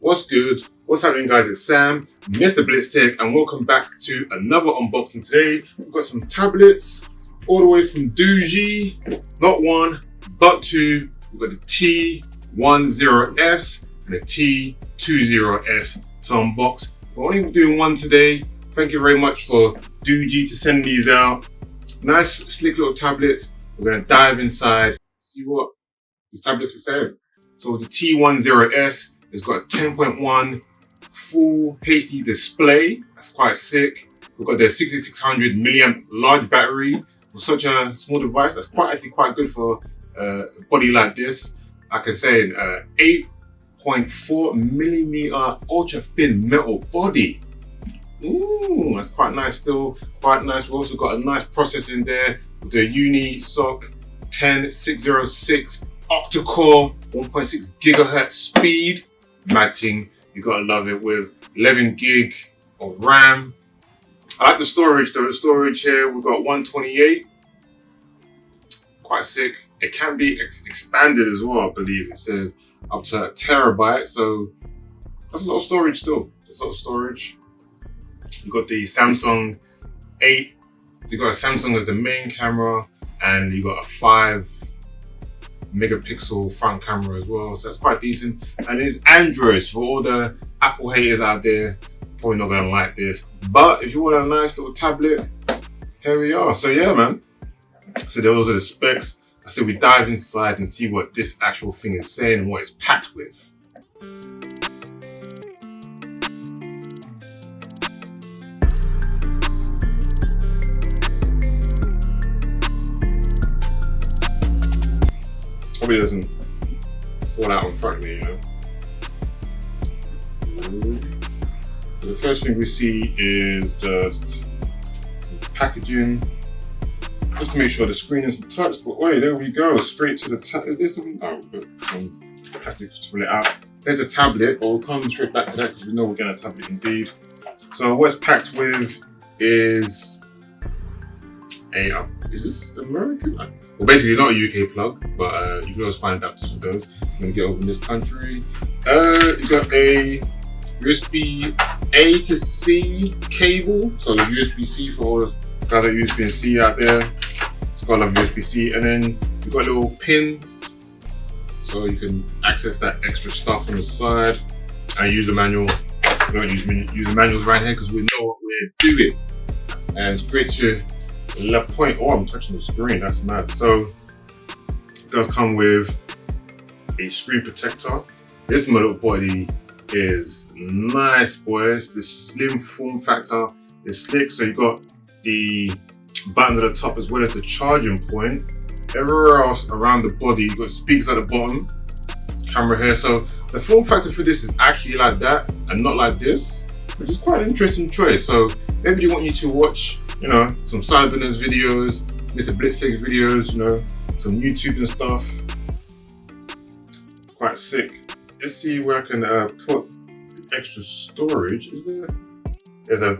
What's good? What's happening, guys? It's Sam, MrBlitztek, and welcome back to another unboxing. Today, we've got some tablets all the way from Doogee. Not one, but two. We've got the T10S and the T20S to unbox. We're only doing one today. Thank you very much for Doogee to send these out. Nice, slick little tablets. We're going to dive inside, see what these tablets are saying. So the T10S has got a 10.1 full HD display. That's quite sick. We've got the 6600 milliamp large battery for such a small device. That's actually quite good for a body like this. Like I said, 8.4 millimeter ultra thin metal body. Ooh, that's quite nice still, quite nice. We've also got a nice processor in there with the UniSoc 10606 octa-core 1.6 gigahertz speed. Mad thing, you gotta love it, with 11 gig of RAM. I like the storage though. The storage here, we've got 128. Quite sick. It can be expanded as well, I believe. It says up to a terabyte, so that's a lot of storage still. There's a lot of storage. You've got the Samsung 8. You've got a Samsung as the main camera, and you've got a 5 megapixel front camera as well, so that's quite decent. And it's Android, for all the Apple haters out there, probably not gonna like this, but if you want a nice little tablet, here we are. So yeah, man, so those are the specs. I said we dive inside and see what this actual thing is saying and what it's packed with. Probably doesn't fall out in front of me, you know. So the first thing we see is just some packaging, just to make sure the screen isn't touched. But wait, there we go, straight to the tablet. Is there something? Oh, but some plastic to pull it out. There's a tablet, but we'll come straight back to that because we know we're getting a tablet indeed. So what's packed with is a, is this American? Well, basically not a UK plug, but you can always find adapters for those. I'm gonna get over in this country. You got a USB A to C cable, so USB-C for all the guys that USB-C out there. It's got a lot of USB-C, and then you've got a little pin, so you can access that extra stuff on the side. And use the manual. We don't use the manuals right here because we know what we're doing. And straight to the point. Oh, I'm touching the screen, that's mad. So it does come with a screen protector. This little body is nice, boys. The slim form factor is slick. So you got the buttons at the top as well as the charging point. Everywhere else around the body, you got speakers at the bottom, camera here. So the form factor for this is actually like that and not like this, which is quite an interesting choice. So maybe they want you to watch, you know, some Cyberner's videos, MrBlitztek's videos, you know, some YouTube and stuff. It's quite sick. Let's see where I can put the extra storage. Is there? There's a.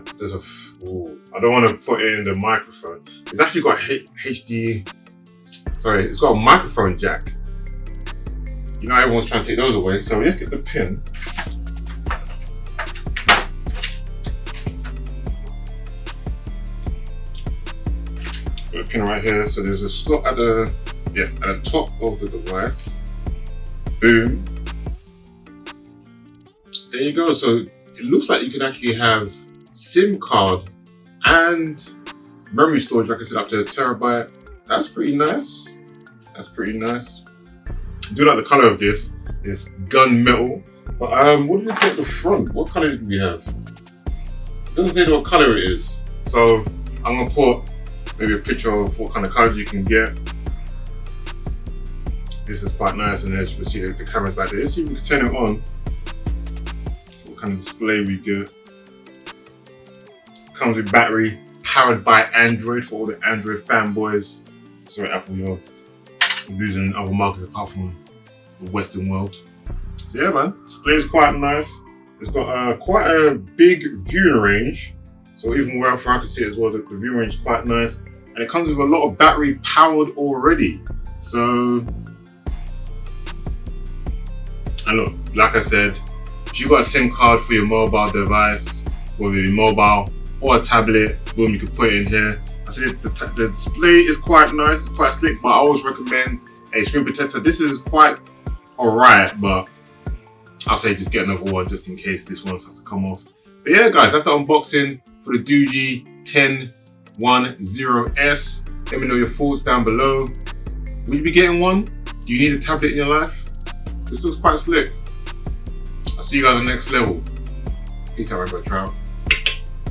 Ooh, I don't want to put it in the microphone. It's actually got HD. Sorry, it's got a microphone jack. You know, everyone's trying to take those away. So let's get the pin. Got a pin right here. So there's a slot at the top of the device. Boom. There you go. So it looks like you can actually have SIM card and memory storage, like I said, up to a terabyte. That's pretty nice. That's pretty nice. I do like the color of this. It's gunmetal. But what did it say at the front? What color did we have? It doesn't say what color it is. So I'm gonna put maybe a picture of what kind of colors you can get. This is quite nice, and as you can see, the camera's back there. Let's see if we can turn it on. See what kind of display we get. Comes with battery, powered by Android for all the Android fanboys. Sorry, Apple, you're losing other markets apart from the Western world. So yeah, man, display is quite nice. It's got quite a big viewing range. So even where I can see it as well, the viewing range is quite nice. And it comes with a lot of battery powered already. So, and look, like I said, If you've got a SIM card for your mobile device, whether it's mobile or a tablet, boom, you can put it in here. I said the display is quite nice, it's quite slick, but I always recommend a screen protector. This is quite alright, but I'll say just get another one just in case this one has to come off. But yeah, guys, that's the unboxing for the Doogee T10S. Let me know your thoughts down below. Will you be getting one? Do you need a tablet in your life? This looks quite slick. I'll see you guys on the next level. Peace out, everybody. Ciao.